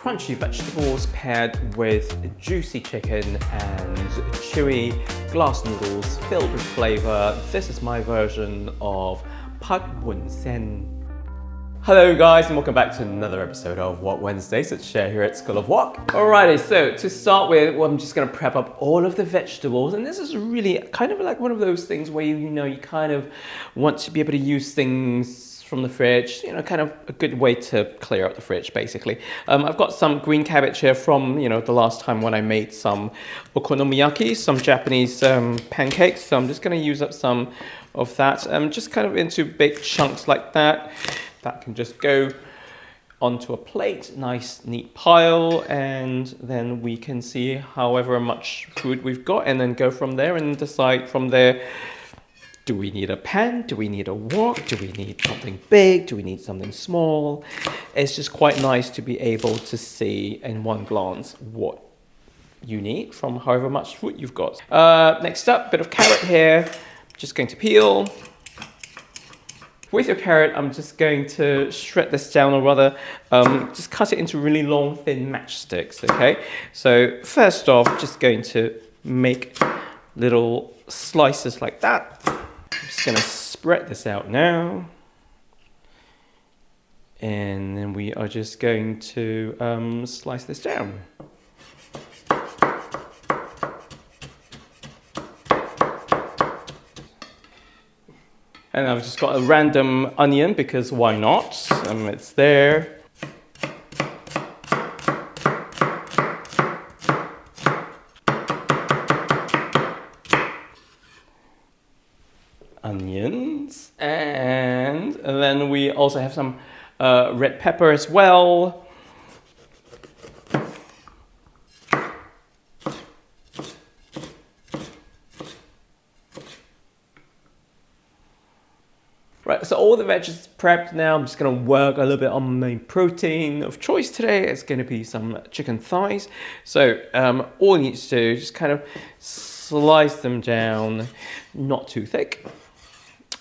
crunchy vegetables paired with juicy chicken and chewy glass noodles filled with flavor. This is my version of Pak Wun Sen. Hello guys and welcome back to another episode of Wok Wednesdays. It's Cher here at School of Wok. Alrighty, so to start with, I'm just going to prep up all of the vegetables, and this is really kind of like one of those things where you kind of want to be able to use things from the fridge, kind of a good way to clear out the fridge basically. I've got some green cabbage here from, the last time when I made some okonomiyaki, some Japanese pancakes. So I'm just going to use up some of that, just kind of into big chunks like that. That can just go onto a plate, nice neat pile, and then we can see however much food we've got and then go from there and decide from there, do we need a pan? Do we need a wok? Do we need something big? Do we need something small? It's just quite nice to be able to see in one glance what you need from however much food you've got. Next up, bit of carrot here. Just going to peel. With your carrot, I'm just going to shred this down, or rather, just cut it into really long, thin matchsticks, okay? So first off, just going to make little slices like that. I'm just going to spread this out now. And then we are just going to slice this down. And I've just got a random onion because why not? It's there. Onions. And then we also have some red pepper as well. Right, so all the veg is prepped now. I'm just going to work a little bit on my protein of choice today. It's going to be some chicken thighs. So all you need to do is just kind of slice them down, not too thick.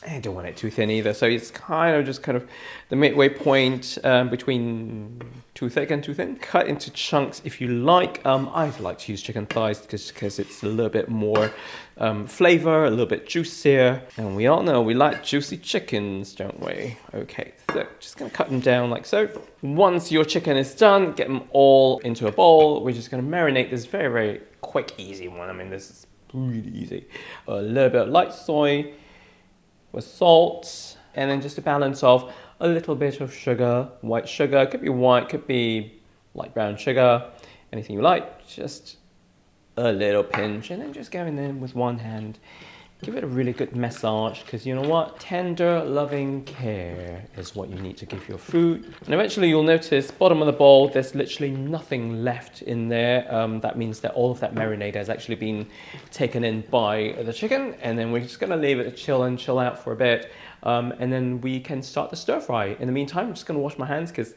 I don't want it too thin either. So it's kind of the midway point between too thick and too thin. Cut into chunks if you like. I like to use chicken thighs because it's a little bit more flavor, a little bit juicier. And we all know we like juicy chickens, don't we? Okay, so just gonna cut them down like so. Once your chicken is done, get them all into a bowl. We're just gonna marinate this very, very quick, easy one. I mean, this is really easy. A little bit of light soy with salt, and then just a balance of a little bit of sugar, white sugar. Could be white, could be light brown sugar, anything you like. Just a little pinch, and then just go in there with one hand. Give it a really good massage, because you know what? Tender, loving care is what you need to give your food. And eventually you'll notice, bottom of the bowl, there's literally nothing left in there. That means that all of that marinade has actually been taken in by the chicken. And then we're just gonna leave it to chill out for a bit. And then we can start the stir fry. In the meantime, I'm just gonna wash my hands because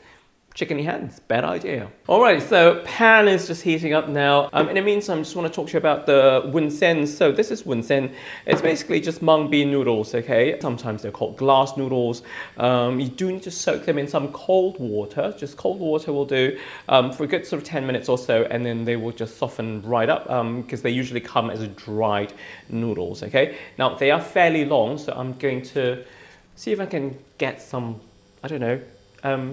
chickeny hands, bad idea. Alright, so pan is just heating up now. In the meantime, I just want to talk to you about the wun sen. So this is wun sen. It's basically just mung bean noodles, okay? Sometimes they're called glass noodles. You do need to soak them in some cold water. Just cold water will do for a good sort of 10 minutes or so, and then they will just soften right up because they usually come as dried noodles, okay? Now, they are fairly long, so I'm going to see if I can get some, I don't know,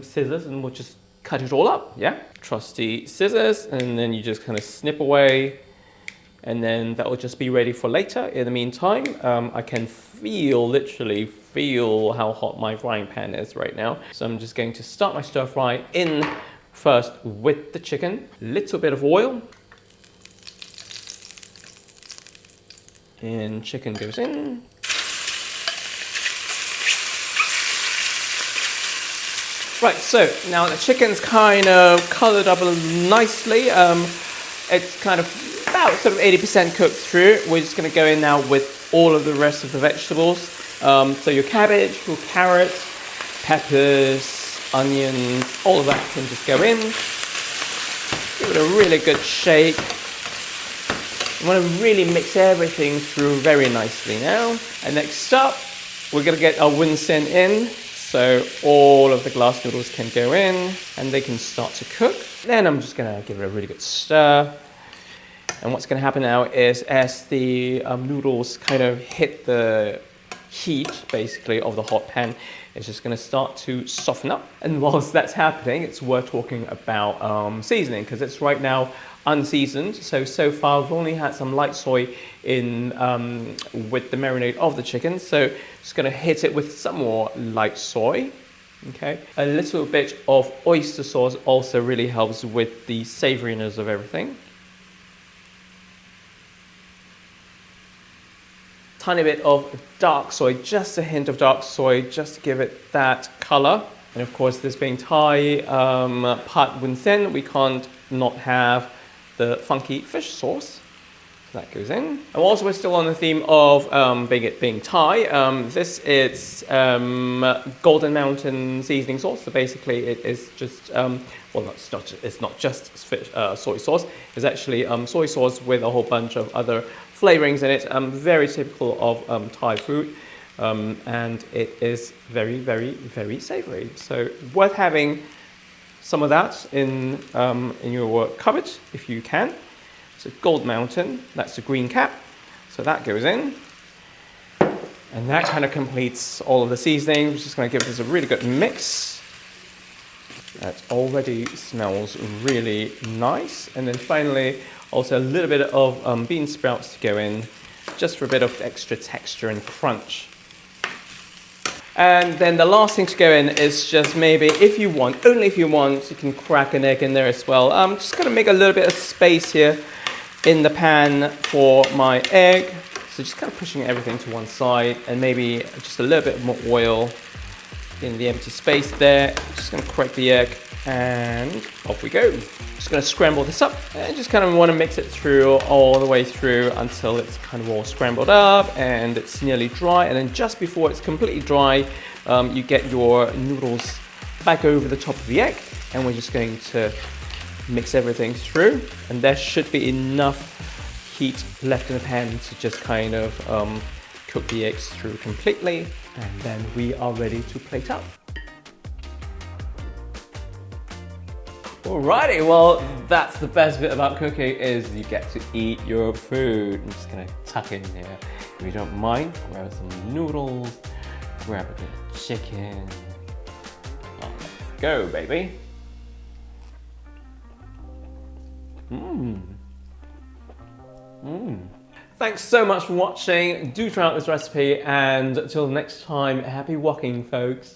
scissors, and we'll just cut it all up, yeah? Trusty scissors, and then you just kind of snip away, and then that will just be ready for later. In the meantime, I can literally feel how hot my frying pan is right now. So I'm just going to start my stir fry in first with the chicken. Little bit of oil. And chicken goes in. Right, so now the chicken's kind of colored up nicely. It's kind of about sort of 80% cooked through. We're just gonna go in now with all of the rest of the vegetables. So your cabbage, your carrots, peppers, onions, all of that can just go in. Give it a really good shake. You wanna really mix everything through very nicely now. And next up, we're gonna get our wun sen in. so all of the glass noodles can go in and they can start to cook. Then I'm just gonna give it a really good stir. And what's gonna happen now is as the noodles kind of hit the heat, basically, of the hot pan, it's just gonna start to soften up. And whilst that's happening, it's worth talking about seasoning, because it's right now unseasoned. So far we've only had some light soy in with the marinade of the chicken. So just gonna hit it with some more light soy. Okay, a little bit of oyster sauce also really helps with the savoriness of everything. Tiny bit of dark soy, just a hint of dark soy, just to give it that color. And of course, this being Thai Pat Wun Sen, we can't not have the funky fish sauce. So that goes in. And also, we're still on the theme of being Thai. This is Golden Mountain seasoning sauce. So basically, it is just well, it's not just fish, soy sauce. It's actually soy sauce with a whole bunch of other flavorings in it. Very typical of Thai food, and it is very, very, very savory. So worth having some of that in your cupboard if you can. So Gold Mountain, that's the green cap. So that goes in. And that kind of completes all of the seasoning. We're just going to give this a really good mix. That already smells really nice. And then finally, also a little bit of bean sprouts to go in, just for a bit of extra texture and crunch. And then the last thing to go in is just maybe, if you want, only if you want, you can crack an egg in there as well. I'm just going to make a little bit of space here in the pan for my egg. So just kind of pushing everything to one side, and maybe just a little bit more oil in the empty space there. Just going to crack the egg and off we go. Just going to scramble this up and just kind of want to mix it through all the way through until it's kind of all scrambled up and it's nearly dry. And then just before it's completely dry, you get your noodles back over the top of the egg, and we're just going to mix everything through, and there should be enough heat left in the pan to just kind of cook the eggs through completely, and then we are ready to plate up. Alrighty, well, that's the best bit about cooking, is you get to eat your food. I'm just gonna tuck in here, if you don't mind, grab some noodles, grab a bit of chicken. Oh, let's go, baby. Thanks so much for watching. Do try out this recipe, and until next time, happy wokking, folks.